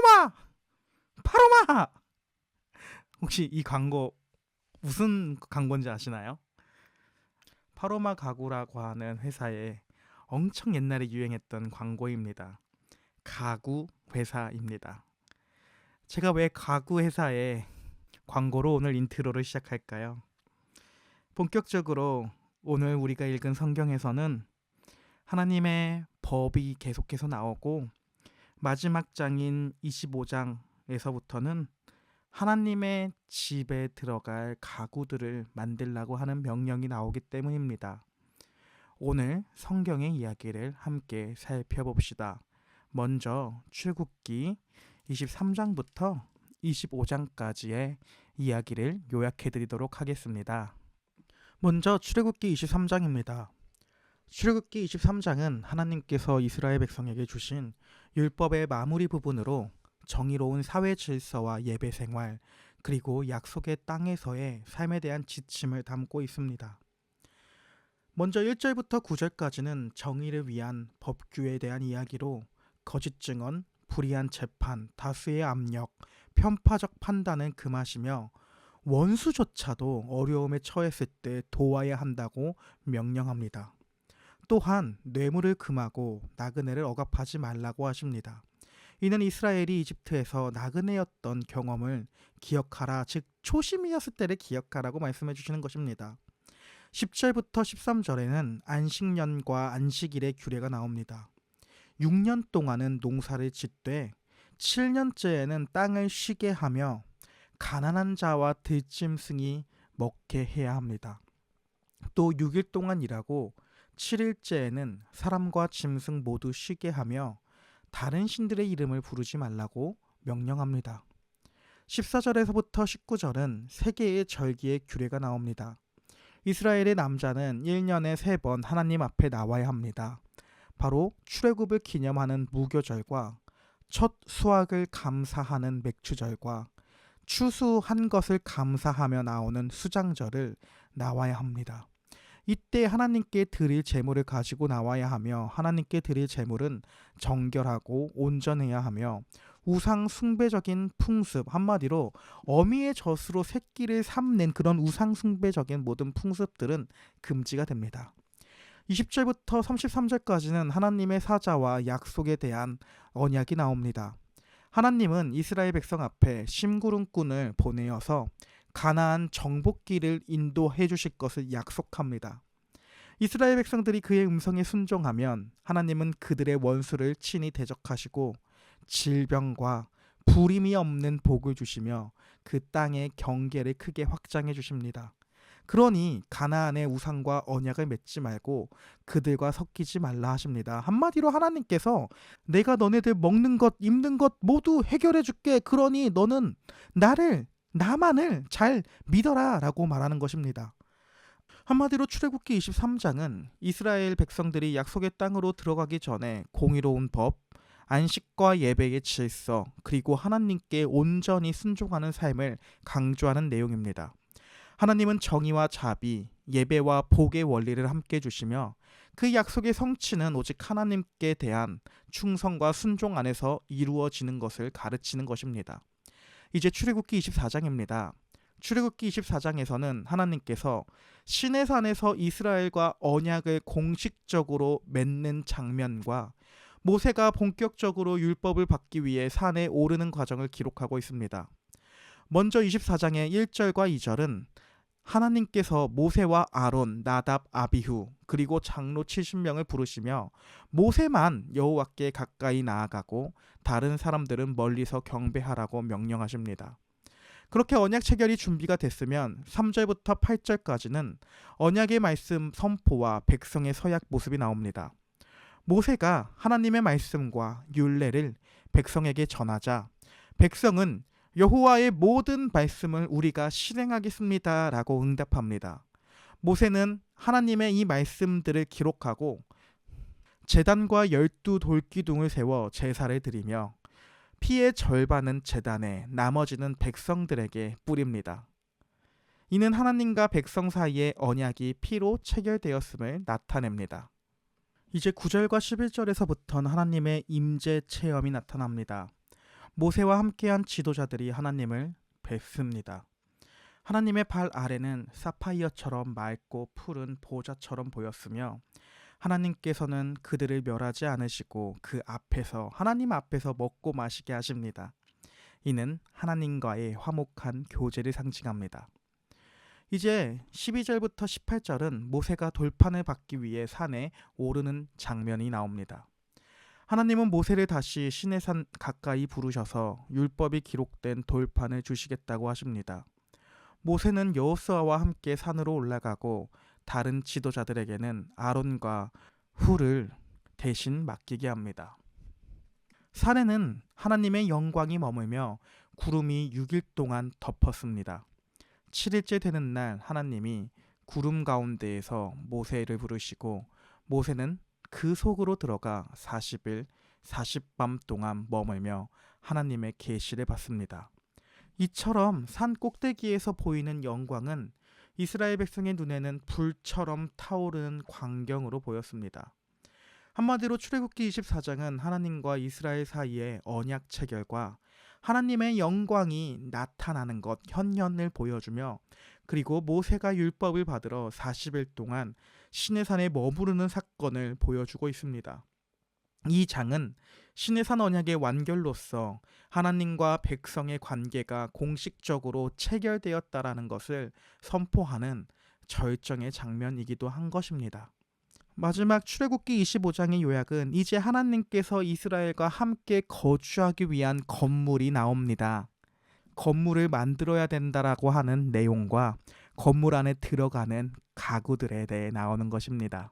파로마! 파로마! 혹시 이 광고 무슨 광고인지 아시나요? 파로마 가구라고 하는 회사에 엄청 옛날에 유행했던 광고입니다. 가구 회사입니다. 제가 왜 가구 회사에 광고로 오늘 인트로를 시작할까요? 본격적으로 오늘 우리가 읽은 성경에서는 하나님의 법이 계속해서 나오고 마지막 장인 25장에서부터는 하나님의 집에 들어갈 가구들을 만들라고 하는 명령이 나오기 때문입니다. 오늘 성경의 이야기를 함께 살펴봅시다. 먼저 출애굽기 23장부터 25장까지의 이야기를 요약해 드리도록 하겠습니다. 먼저 출애굽기 23장입니다. 출애굽기 23장은 하나님께서 이스라엘 백성에게 주신 율법의 마무리 부분으로 정의로운 사회 질서와 예배 생활, 그리고 약속의 땅에서의 삶에 대한 지침을 담고 있습니다. 먼저 1절부터 9절까지는 정의를 위한 법규에 대한 이야기로 거짓 증언, 불의한 재판, 다수의 압력, 편파적 판단은 금하시며 원수조차도 어려움에 처했을 때 도와야 한다고 명령합니다. 또한 뇌물을 금하고 나그네를 억압하지 말라고 하십니다. 이는 이스라엘이 이집트에서 나그네였던 경험을 기억하라, 즉 초심이었을 때를 기억하라고 말씀해 주시는 것입니다. 10절부터 13절에는 안식년과 안식일의 규례가 나옵니다. 6년 동안은 농사를 짓되 7년째에는 땅을 쉬게 하며 가난한 자와 들짐승이 먹게 해야 합니다. 또 6일 동안 일하고 7일째에는 사람과 짐승 모두 쉬게 하며 다른 신들의 이름을 부르지 말라고 명령합니다. 14절에서부터 19절은 3개의 절기의 규례가 나옵니다. 이스라엘의 남자는 1년에 3번 하나님 앞에 나와야 합니다. 바로 출애굽을 기념하는 무교절과 첫 수확을 감사하는 맥추절과 추수한 것을 감사하며 나오는 수장절을 나와야 합니다. 이때 하나님께 드릴 제물을 가지고 나와야 하며 하나님께 드릴 제물은 정결하고 온전해야 하며 우상 숭배적인 풍습, 한마디로 어미의 젖으로 새끼를 삼는 그런 우상 숭배적인 모든 풍습들은 금지가 됩니다. 20절부터 33절까지는 하나님의 사자와 약속에 대한 언약이 나옵니다. 하나님은 이스라엘 백성 앞에 심부름꾼을 보내어서 가나안 정복기를 인도해 주실 것을 약속합니다. 이스라엘 백성들이 그의 음성에 순종하면 하나님은 그들의 원수를 친히 대적하시고 질병과 불임이 없는 복을 주시며 그 땅의 경계를 크게 확장해 주십니다. 그러니 가나안의 우상과 언약을 맺지 말고 그들과 섞이지 말라 하십니다. 한마디로 하나님께서 내가 너네들 먹는 것, 입는 것 모두 해결해 줄게. 그러니 너는 나만을 잘 믿어라 라고 말하는 것입니다. 한마디로 출애굽기 23장은 이스라엘 백성들이 약속의 땅으로 들어가기 전에 공의로운 법, 안식과 예배의 질서, 그리고 하나님께 온전히 순종하는 삶을 강조하는 내용입니다. 하나님은 정의와 자비, 예배와 복의 원리를 함께 주시며 그 약속의 성취는 오직 하나님께 대한 충성과 순종 안에서 이루어지는 것을 가르치는 것입니다. 이제 출애굽기 24장입니다. 출애굽기 24장에서는 하나님께서 시내산에서 이스라엘과 언약을 공식적으로 맺는 장면과 모세가 본격적으로 율법을 받기 위해 산에 오르는 과정을 기록하고 있습니다. 먼저 24장의 1절과 2절은 하나님께서 모세와 아론, 나답, 아비후 그리고 장로 70명을 부르시며 모세만 여호와께 가까이 나아가고 다른 사람들은 멀리서 경배하라고 명령하십니다. 그렇게 언약 체결이 준비가 됐으면 3절부터 8절까지는 언약의 말씀 선포와 백성의 서약 모습이 나옵니다. 모세가 하나님의 말씀과 율례를 백성에게 전하자 백성은 여호와의 모든 말씀을 우리가 실행하겠습니다 라고 응답합니다. 모세는 하나님의 이 말씀들을 기록하고 제단과 12 돌기둥을 세워 제사를 드리며 피의 절반은 제단에 나머지는 백성들에게 뿌립니다. 이는 하나님과 백성 사이의 언약이 피로 체결되었음을 나타냅니다. 이제 9절과 11절에서부터는 하나님의 임재 체험이 나타납니다. 모세와 함께한 지도자들이 하나님을 뵙습니다. 하나님의 발 아래는 사파이어처럼 맑고 푸른 보좌처럼 보였으며 하나님께서는 그들을 멸하지 않으시고 그 앞에서 하나님 앞에서 먹고 마시게 하십니다. 이는 하나님과의 화목한 교제를 상징합니다. 이제 12절부터 18절은 모세가 돌판을 받기 위해 산에 오르는 장면이 나옵니다. 하나님은 모세를 다시 시내산 가까이 부르셔서 율법이 기록된 돌판을 주시겠다고 하십니다. 모세는 여호수아와 함께 산으로 올라가고 다른 지도자들에게는 아론과 훌을 대신 맡기게 합니다. 산에는 하나님의 영광이 머물며 구름이 6일 동안 덮었습니다. 7일째 되는 날 하나님이 구름 가운데에서 모세를 부르시고 모세는 그 속으로 들어가 40일 40밤 동안 머물며 하나님의 계시를 받습니다. 이처럼 산 꼭대기에서 보이는 영광은 이스라엘 백성의 눈에는 불처럼 타오르는 광경으로 보였습니다. 한마디로 출애굽기 24장은 하나님과 이스라엘 사이의 언약 체결과 하나님의 영광이 나타나는 것 현현을 보여주며 그리고 모세가 율법을 받으러 40일 동안 시내산에 머무르는 사건을 보여주고 있습니다. 이 장은 시내산 언약의 완결로서 하나님과 백성의 관계가 공식적으로 체결되었다라는 것을 선포하는 절정의 장면이기도 한 것입니다. 마지막 출애굽기 25장의 요약은 이제 하나님께서 이스라엘과 함께 거주하기 위한 건물이 나옵니다. 건물을 만들어야 된다라고 하는 내용과 건물 안에 들어가는 가구들에 대해 나오는 것입니다.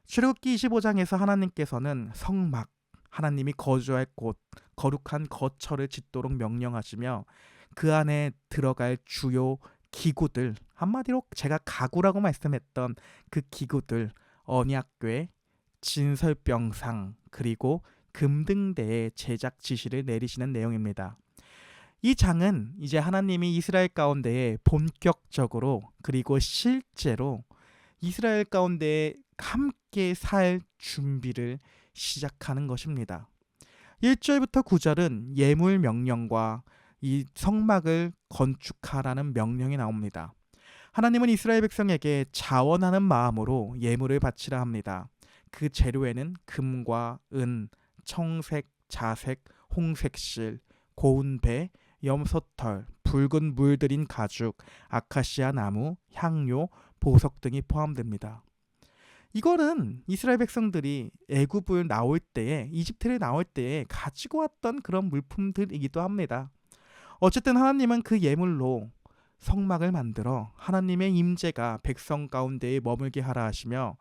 출애굽기 25장에서 하나님께서는 성막, 하나님이 거주할 곳, 거룩한 거처를 짓도록 명령하시며 그 안에 들어갈 주요 기구들, 한마디로 제가 가구라고 말씀했던 그 기구들, 언약궤, 진설병상, 그리고 금등대의 제작 지시를 내리시는 내용입니다. 이 장은 이제 하나님이 이스라엘 가운데에 본격적으로 그리고 실제로 이스라엘 가운데에 함께 살 준비를 시작하는 것입니다. 1절부터 9절은 예물 명령과 이 성막을 건축하라는 명령이 나옵니다. 하나님은 이스라엘 백성에게 자원하는 마음으로 예물을 바치라 합니다. 그 재료에는 금과 은, 청색, 자색, 홍색실, 고운 배, 염소털, 붉은 물들인 가죽, 아카시아 나무, 향료, 보석 등이 포함됩니다. 이거는 이스라엘 백성들이 애굽을 나올 때에 이집트를 나올 때에 가지고 왔던 그런 물품들이기도 합니다. 어쨌든 하나님은 그 예물로 성막을 만들어 하나님의 임재가 백성 가운데에 머물게 하라 하시며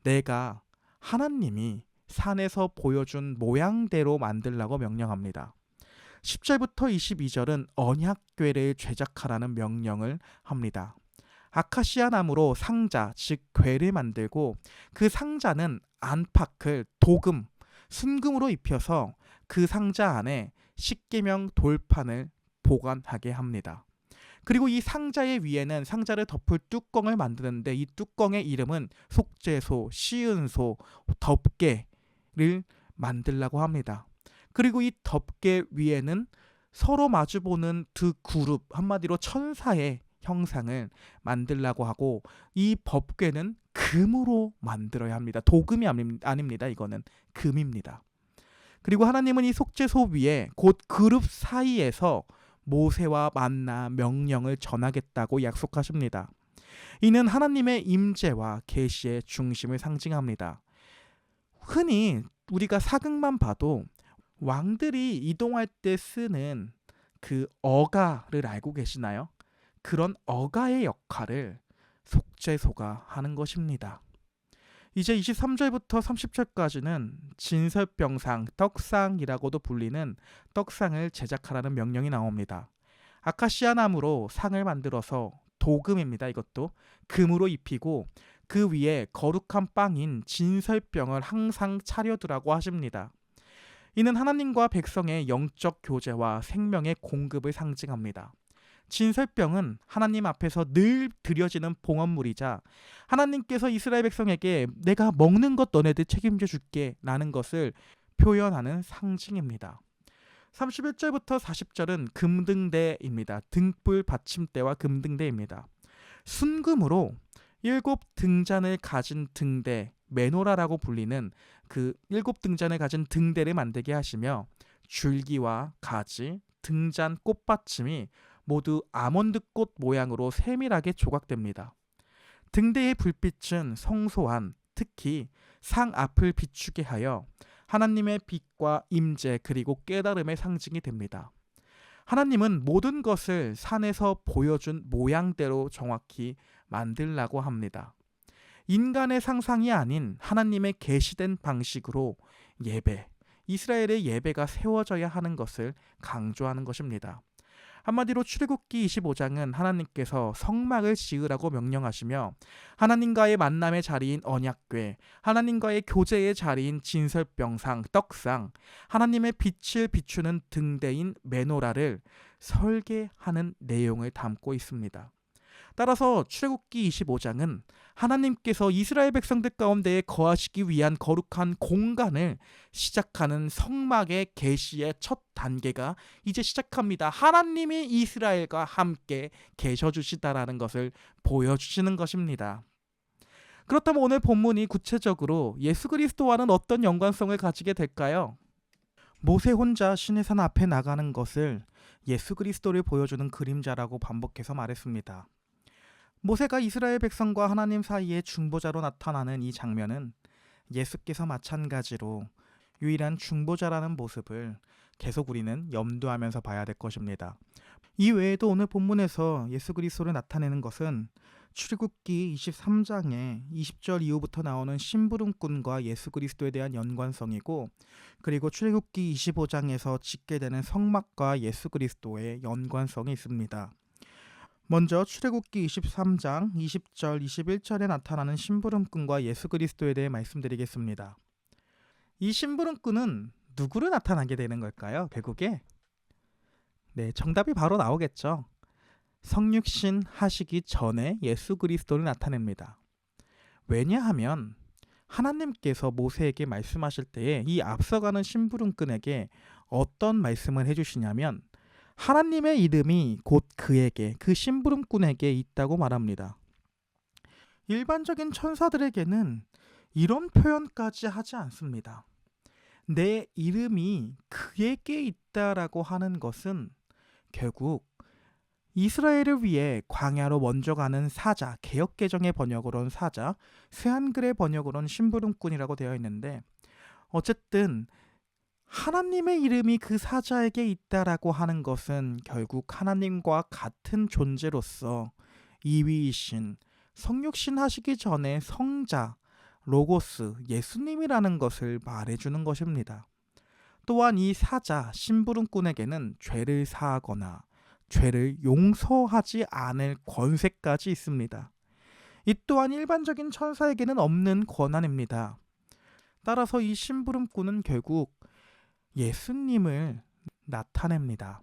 내가 하나님이 산에서 보여준 모양대로 만들라고 명령합니다. 10절부터 22절은 언약궤를 제작하라는 명령을 합니다. 아카시아 나무로 상자, 즉 궤를 만들고 그 상자는 안팎을 도금, 순금으로 입혀서 그 상자 안에 십계명 돌판을 보관하게 합니다. 그리고 이 상자의 위에는 상자를 덮을 뚜껑을 만드는데 이 뚜껑의 이름은 속죄소, 시은소, 덮개를 만들라고 합니다. 그리고 이 덮개 위에는 서로 마주보는 두 그룹, 한마디로 천사의 형상을 만들라고 하고 이 법궤는 금으로 만들어야 합니다. 도금이 아닙니다. 이거는 금입니다. 그리고 하나님은 이 속죄소 위에 곧 그룹 사이에서 모세와 만나 명령을 전하겠다고 약속하십니다. 이는 하나님의 임재와 계시의 중심을 상징합니다. 흔히 우리가 사극만 봐도 왕들이 이동할 때 쓰는 그 어가를 알고 계시나요? 그런 어가의 역할을 속죄소가 하는 것입니다. 이제 23절부터 30절까지는 진설병상, 떡상이라고도 불리는 떡상을 제작하라는 명령이 나옵니다. 아카시아 나무로 상을 만들어서 도금입니다. 이것도 금으로 입히고 그 위에 거룩한 빵인 진설병을 항상 차려두라고 하십니다. 이는 하나님과 백성의 영적 교제와 생명의 공급을 상징합니다. 진설병은 하나님 앞에서 늘 드려지는 봉헌물이자 하나님께서 이스라엘 백성에게 내가 먹는 것 너네들 책임져 줄게 라는 것을 표현하는 상징입니다. 31절부터 40절은 금등대입니다. 등불 받침대와 금등대입니다. 순금으로 7등잔을 가진 등대, 메노라라고 불리는 그 7등잔을 가진 등대를 만들게 하시며 줄기와 가지, 등잔 꽃받침이 모두 아몬드꽃 모양으로 세밀하게 조각됩니다. 등대의 불빛은 성소한, 특히 상 앞을 비추게 하여 하나님의 빛과 임재 그리고 깨달음의 상징이 됩니다. 하나님은 모든 것을 산에서 보여준 모양대로 정확히 만들라고 합니다. 인간의 상상이 아닌 하나님의 계시된 방식으로 예배, 이스라엘의 예배가 세워져야 하는 것을 강조하는 것입니다. 한마디로 출애굽기 25장은 하나님께서 성막을 지으라고 명령하시며 하나님과의 만남의 자리인 언약궤, 하나님과의 교제의 자리인 진설병상, 떡상, 하나님의 빛을 비추는 등대인 메노라를 설계하는 내용을 담고 있습니다. 따라서 출애굽기 25장은 하나님께서 이스라엘 백성들 가운데 거하시기 위한 거룩한 공간을 시작하는 성막의 계시의 첫 단계가 이제 시작합니다. 하나님이 이스라엘과 함께 계셔 주시다라는 것을 보여주시는 것입니다. 그렇다면 오늘 본문이 구체적으로 예수 그리스도와는 어떤 연관성을 가지게 될까요? 모세 혼자 시내산 앞에 나가는 것을 예수 그리스도를 보여주는 그림자라고 반복해서 말했습니다. 모세가 이스라엘 백성과 하나님 사이의 중보자로 나타나는 이 장면은 예수께서 마찬가지로 유일한 중보자라는 모습을 계속 우리는 염두하면서 봐야 될 것입니다. 이 외에도 오늘 본문에서 예수 그리스도를 나타내는 것은 출애굽기 23장의 20절 이후부터 나오는 심부름꾼과 예수 그리스도에 대한 연관성이고, 그리고 출애굽기 25장에서 짓게 되는 성막과 예수 그리스도의 연관성이 있습니다. 먼저 출애굽기 23장 20절 21절에 나타나는 심부름꾼과 예수 그리스도에 대해 말씀드리겠습니다. 이 심부름꾼은 누구를 나타나게 되는 걸까요? 결국에 정답이 바로 나오겠죠. 성육신 하시기 전에 예수 그리스도를 나타냅니다. 왜냐하면 하나님께서 모세에게 말씀하실 때에 이 앞서가는 심부름꾼에게 어떤 말씀을 해주시냐면 하나님의 이름이 곧 그에게, 그 심부름꾼에게 있다고 말합니다. 일반적인 천사들에게는 이런 표현까지 하지 않습니다. 내 이름이 그에게 있다라고 하는 것은 결국 이스라엘을 위해 광야로 먼저 가는 사자, 개역개정의 번역으로는 사자, 새한글의 번역으로는 심부름꾼이라고 되어 있는데, 어쨌든 하나님의 이름이 그 사자에게 있다라고 하는 것은 결국 하나님과 같은 존재로서 이위이신 성육신 하시기 전에 성자, 로고스, 예수님이라는 것을 말해주는 것입니다. 또한 이 사자, 심부름꾼에게는 죄를 사하거나 죄를 용서하지 않을 권세까지 있습니다. 이 또한 일반적인 천사에게는 없는 권한입니다. 따라서 이 심부름꾼은 결국 예수님을 나타냅니다.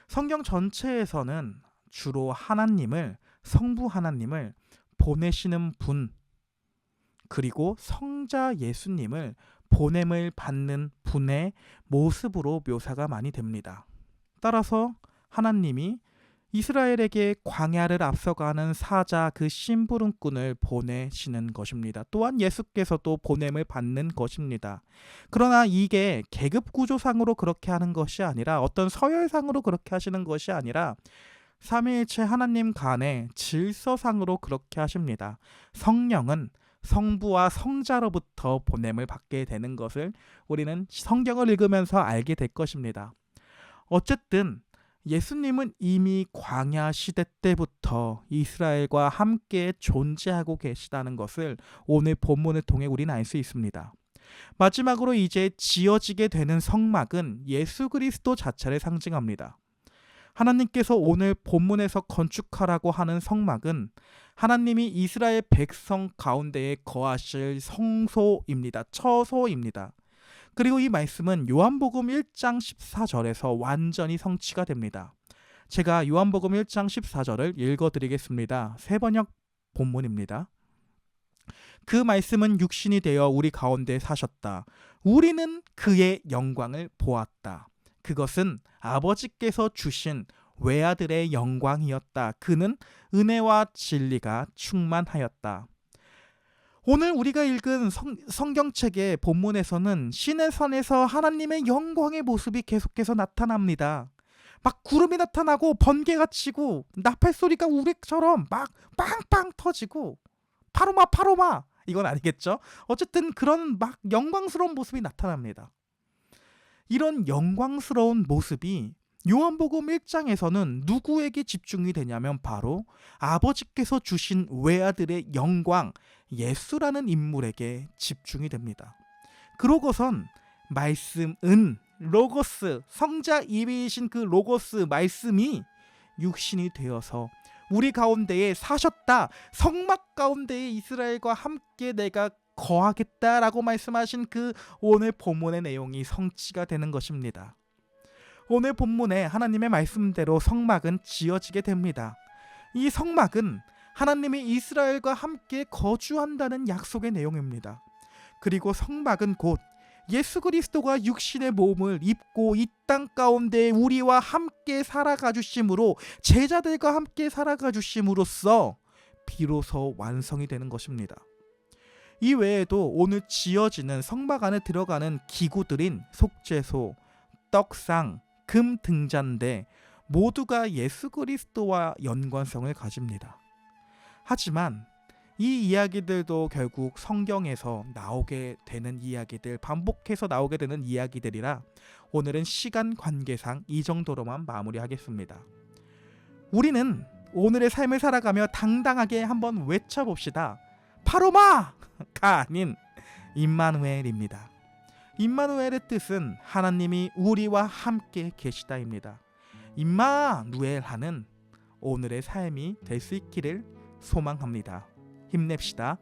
성경 전체에서는 주로 하나님을, 성부 하나님을 보내시는 분, 그리고 성자 예수님을 보냄을 받는 분의 모습으로 묘사가 많이 됩니다. 따라서 하나님이 이스라엘에게 광야를 앞서가는 사자, 그 심부름꾼을 보내시는 것입니다. 또한 예수께서도 보냄을 받는 것입니다. 그러나 이게 계급 구조상으로 그렇게 하는 것이 아니라, 어떤 서열상으로 그렇게 하시는 것이 아니라 삼위일체 하나님 간의 질서상으로 그렇게 하십니다. 성령은 성부와 성자로부터 보냄을 받게 되는 것을 우리는 성경을 읽으면서 알게 될 것입니다. 어쨌든 예수님은 이미 광야 시대 때부터 이스라엘과 함께 존재하고 계시다는 것을 오늘 본문을 통해 우리는 알 수 있습니다. 마지막으로 이제 지어지게 되는 성막은 예수 그리스도 자체를 상징합니다. 하나님께서 오늘 본문에서 건축하라고 하는 성막은 하나님이 이스라엘 백성 가운데에 거하실 성소입니다. 처소입니다. 그리고 이 말씀은 요한복음 1장 14절에서 완전히 성취가 됩니다. 제가 요한복음 1장 14절을 읽어드리겠습니다. 새번역 본문입니다. 그 말씀은 육신이 되어 우리 가운데 사셨다. 우리는 그의 영광을 보았다. 그것은 아버지께서 주신 외아들의 영광이었다. 그는 은혜와 진리가 충만하였다. 오늘 우리가 읽은 성경책의 본문에서는 신의 산에서 하나님의 영광의 모습이 계속해서 나타납니다. 막 구름이 나타나고 번개가 치고 나팔 소리가 우레처럼 막 빵빵 터지고 파로마 파로마 이건 아니겠죠? 어쨌든 그런 막 영광스러운 모습이 나타납니다. 이런 영광스러운 모습이 요한복음 1장에서는 누구에게 집중이 되냐면 바로 아버지께서 주신 외아들의 영광 예수라는 인물에게 집중이 됩니다. 그러고선 말씀은 로고스, 성자 입이신 그 로고스 말씀이 육신이 되어서 우리 가운데에 사셨다. 성막 가운데에 이스라엘과 함께 내가 거하겠다라고 말씀하신 그 오늘 본문의 내용이 성취가 되는 것입니다. 오늘 본문에 하나님의 말씀대로 성막은 지어지게 됩니다. 이 성막은 하나님이 이스라엘과 함께 거주한다는 약속의 내용입니다. 그리고 성막은 곧 예수 그리스도가 육신의 몸을 입고 이 땅 가운데 우리와 함께 살아가 주심으로 제자들과 함께 살아가 주심으로써 비로소 완성이 되는 것입니다. 이 외에도 오늘 지어지는 성막 안에 들어가는 기구들인 속죄소, 떡상, 금 등잔대 모두가 예수 그리스도와 연관성을 가집니다. 하지만 이 이야기들도 결국 성경에서 나오게 되는 이야기들, 반복해서 나오게 되는 이야기들이라 오늘은 시간 관계상 이 정도로만 마무리하겠습니다. 우리는 오늘의 삶을 살아가며 당당하게 한번 외쳐봅시다. 파로마가 아닌 임마누엘입니다. 임마누엘의 뜻은 하나님이 우리와 함께 계시다입니다. 임마누엘 하는 오늘의 삶이 될 수 있기를 소망합니다. 힘냅시다.